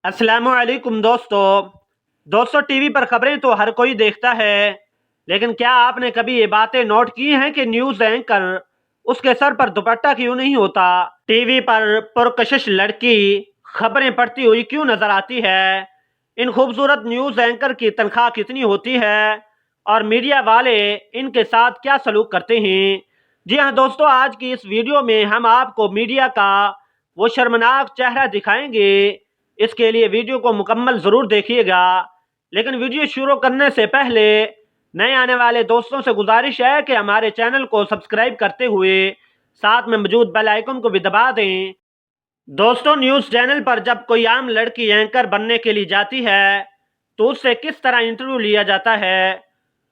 अस्सलाम वालेकुम दोस्तों टीवी पर खबरें तो हर कोई देखता है, लेकिन क्या आपने कभी ये बातें नोट की हैं कि न्यूज़ एंकर उसके सर पर दुपट्टा क्यों नहीं होता? टीवी पर पुरकशिश लड़की खबरें पढ़ती हुई क्यों नजर आती है? इन खूबसूरत न्यूज़ एंकर की तनख्वाह कितनी होती है और मीडिया वाले इनके साथ क्या सलूक करते हैं? जी हाँ दोस्तों, आज की इस वीडियो में हम आपको मीडिया का वो शर्मनाक चेहरा दिखाएंगे। इसके लिए वीडियो को मुकम्मल ज़रूर देखिएगा। लेकिन वीडियो शुरू करने से पहले नए आने वाले दोस्तों से गुजारिश है कि हमारे चैनल को सब्सक्राइब करते हुए साथ में मौजूद बेल आइकन को भी दबा दें। दोस्तों, न्यूज़ चैनल पर जब कोई आम लड़की एंकर बनने के लिए जाती है तो उससे किस तरह इंटरव्यू लिया जाता है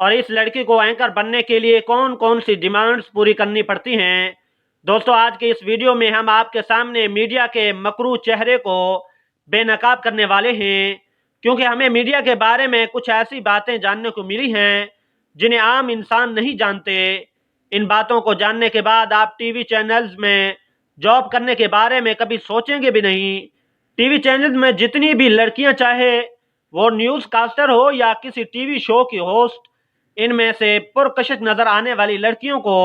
और इस लड़की को एंकर बनने के लिए कौन कौन सी डिमांड्स पूरी करनी पड़ती हैं। दोस्तों, आज के इस वीडियो में हम आपके सामने मीडिया के मकरू चेहरे को बेनकाब करने वाले हैं, क्योंकि हमें मीडिया के बारे में कुछ ऐसी बातें जानने को मिली हैं जिन्हें आम इंसान नहीं जानते। इन बातों को जानने के बाद आप टीवी चैनल्स में जॉब करने के बारे में कभी सोचेंगे भी नहीं। टीवी चैनल्स में जितनी भी लड़कियां, चाहे वो न्यूज़ कास्टर हो या किसी टीवी शो की होस्ट, इनमें से पुरकशिश नजर आने वाली लड़कियों को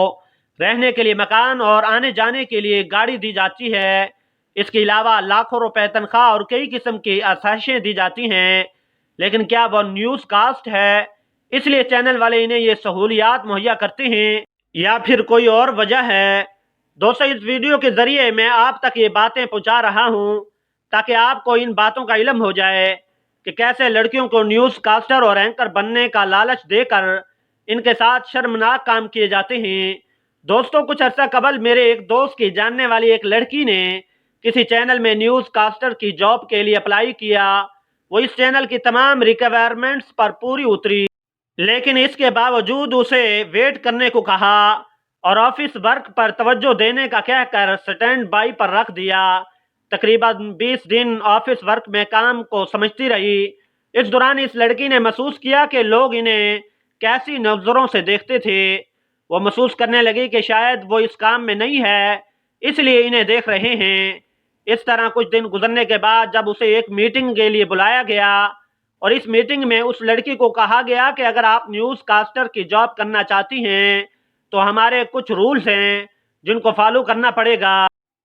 रहने के लिए मकान और आने जाने के लिए गाड़ी दी जाती है। इसके अलावा लाखों रुपए तनख्वाह और कई किस्म की आसाइशें दी जाती हैं। लेकिन क्या वो न्यूज़ कास्ट है, इसलिए चैनल वाले इन्हें ये सहूलियात मुहैया करते हैं, या फिर कोई और वजह है? दोस्तों, इस वीडियो के जरिए मैं आप तक ये बातें पहुंचा रहा हूं ताकि आपको इन बातों का इल्म हो जाए कि कैसे लड़कियों को न्यूज़ कास्टर और एंकर बनने का लालच देकर इनके साथ शर्मनाक काम किए जाते हैं। दोस्तों, कुछ अर्सा कबल मेरे एक दोस्त की जानने वाली एक लड़की ने किसी चैनल में न्यूज़ कास्टर की जॉब के लिए अप्लाई किया। वो इस चैनल की तमाम रिक्वायरमेंट्स पर पूरी उतरी, लेकिन इसके बावजूद उसे वेट करने को कहा और ऑफिस वर्क पर तवज्जो देने का कहकर स्टैंड बाई पर रख दिया। तकरीबन 20 दिन ऑफिस वर्क में काम को समझती रही। इस दौरान इस लड़की ने महसूस किया कि लोग इन्हें कैसी नज़रों से देखते थे। वो महसूस करने लगी कि शायद वो इस काम में नहीं है, इसलिए इन्हें देख रहे हैं। इस तरह कुछ दिन गुजरने के बाद जब उसे एक मीटिंग के लिए बुलाया गया और इस मीटिंग में उस लड़की को कहा गया कि अगर आप न्यूज़ कास्टर की जॉब करना चाहती हैं तो हमारे कुछ रूल्स हैं जिनको फॉलो करना पड़ेगा।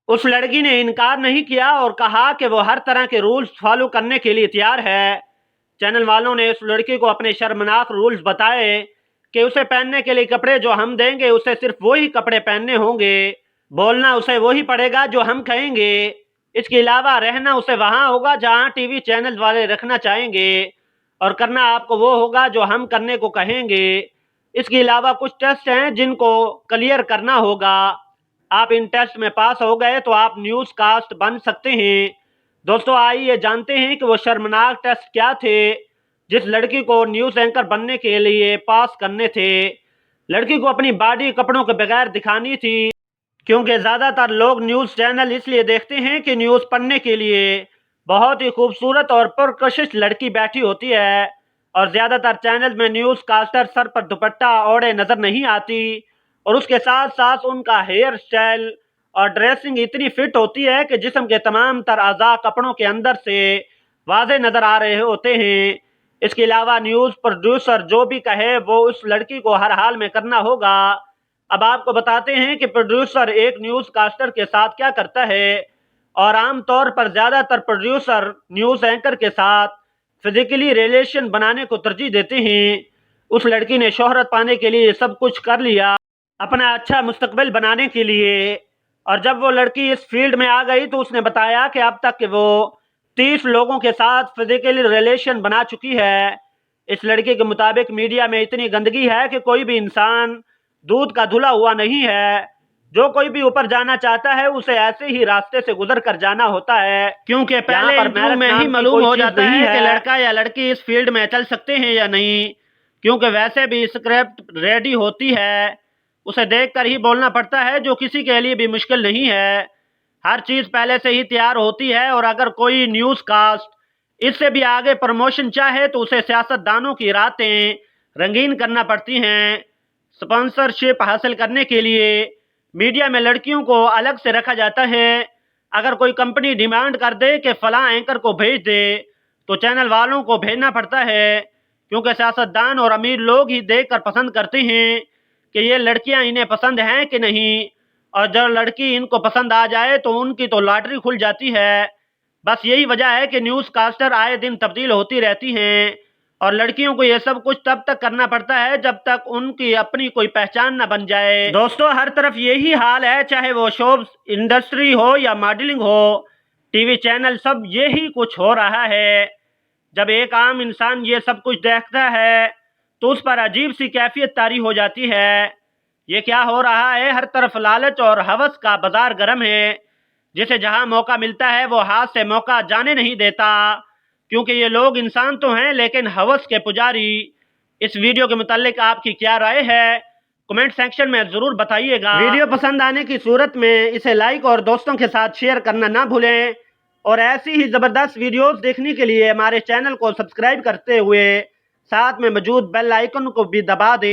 उस लड़की ने इनकार नहीं किया और कहा कि वो हर तरह के रूल्स फॉलो करने के लिए तैयार है। चैनल वालों ने उस लड़की को अपने शर्मनाक रूल्स बताए कि उसे पहनने के लिए कपड़े जो हम देंगे उसे सिर्फ वही कपड़े पहनने होंगे, बोलना उसे वही पड़ेगा जो हम कहेंगे, इसके अलावा रहना उसे वहां होगा जहां टीवी चैनल वाले रखना चाहेंगे, और करना आपको वो होगा जो हम करने को कहेंगे। इसके अलावा कुछ टेस्ट हैं जिनको क्लियर करना होगा। आप इन टेस्ट में पास हो गए तो आप न्यूज़ कास्ट बन सकते हैं। दोस्तों, आइए जानते हैं कि वो शर्मनाक टेस्ट क्या थे जिस लड़की को न्यूज़ एंकर बनने के लिए पास करने थे। लड़की को अपनी बॉडी कपड़ों के बगैर दिखानी थी, क्योंकि ज़्यादातर लोग न्यूज़ चैनल इसलिए देखते हैं कि न्यूज़ पढ़ने के लिए बहुत ही खूबसूरत और पुरकशिश लड़की बैठी होती है, और ज़्यादातर चैनल में न्यूज़ कास्टर सर पर दुपट्टा ओढ़े नज़र नहीं आती, और उसके साथ साथ उनका हेयर स्टाइल और ड्रेसिंग इतनी फिट होती है कि जिस्म के तमाम तर अज़ा कपड़ों के अंदर से वाज़े नज़र आ रहे होते हैं। इसके अलावा न्यूज़ प्रोड्यूसर जो भी कहे वो उस लड़की को हर हाल में करना होगा। अब आपको बताते हैं कि प्रोड्यूसर एक न्यूज़ कास्टर के साथ क्या करता है, और आमतौर पर ज़्यादातर प्रोड्यूसर न्यूज़ एंकर के साथ फिजिकली रिलेशन बनाने को तरजीह देते हैं। उस लड़की ने शोहरत पाने के लिए सब कुछ कर लिया, अपना अच्छा मुस्तकबिल बनाने के लिए, और जब वो लड़की इस फील्ड में आ गई तो उसने बताया कि अब तक वो 30 लोगों के साथ फिजिकली रिलेशन बना चुकी है। इस लड़की के मुताबिक मीडिया में इतनी गंदगी है कि कोई भी इंसान दूध का धुला हुआ नहीं है। जो कोई भी ऊपर जाना चाहता है उसे ऐसे ही रास्ते से गुजर कर जाना होता है, क्योंकि पहले इंटरव्यू में ही मालूम हो जाता है कि लड़का या लड़की इस फील्ड में चल सकते हैं या नहीं, क्योंकि वैसे भी स्क्रिप्ट रेडी होती है, उसे देखकर ही बोलना पड़ता है, जो किसी के लिए भी मुश्किल नहीं है। हर चीज़ पहले से ही तैयार होती है, और अगर कोई न्यूज़ कास्ट इससे भी आगे प्रमोशन चाहे तो उसे सियासतदानों की रातें रंगीन करना पड़ती हैं। स्पॉन्सरशिप हासिल करने के लिए मीडिया में लड़कियों को अलग से रखा जाता है। اگر کوئی کمپنی ڈیمانڈ کر دے کہ فلاں اینکر کو بھیج دے تو چینل والوں کو بھیجنا پڑتا ہے، کیونکہ سیاستدان اور امیر لوگ ہی دیکھ کر پسند کرتے ہیں کہ یہ لڑکیاں انہیں پسند ہیں کہ نہیں، اور جب لڑکی ان کو پسند آ جائے تو ان کی تو لاٹری کھل جاتی ہے۔ بس یہی وجہ ہے کہ نیوز کاسٹر آئے دن تبدیل ہوتی رہتی ہیں، اور لڑکیوں کو یہ سب کچھ تب تک کرنا پڑتا ہے جب تک ان کی اپنی کوئی پہچان نہ بن جائے۔ دوستو، ہر طرف یہی حال ہے، چاہے وہ شوز انڈسٹری ہو یا ماڈلنگ ہو، ٹی وی چینل، سب یہی کچھ ہو رہا ہے۔ جب ایک عام انسان یہ سب کچھ دیکھتا ہے تو اس پر عجیب سی کیفیت طاری ہو جاتی ہے۔ یہ کیا ہو رہا ہے؟ ہر طرف لالچ اور ہوس کا بازار گرم ہے۔ جسے جہاں موقع ملتا ہے وہ ہاتھ سے موقع جانے نہیں دیتا، کیونکہ یہ لوگ انسان تو ہیں لیکن ہوس کے پجاری۔ اس ویڈیو کے متعلق آپ کی کیا رائے ہے؟ کمنٹ سیکشن میں ضرور بتائیے گا۔ ویڈیو پسند آنے کی صورت میں اسے لائک اور دوستوں کے ساتھ شیئر کرنا نہ بھولیں، اور ایسی ہی زبردست ویڈیوز دیکھنے کے لیے ہمارے چینل کو سبسکرائب کرتے ہوئے ساتھ میں موجود بیل آئیکن کو بھی دبا دیں۔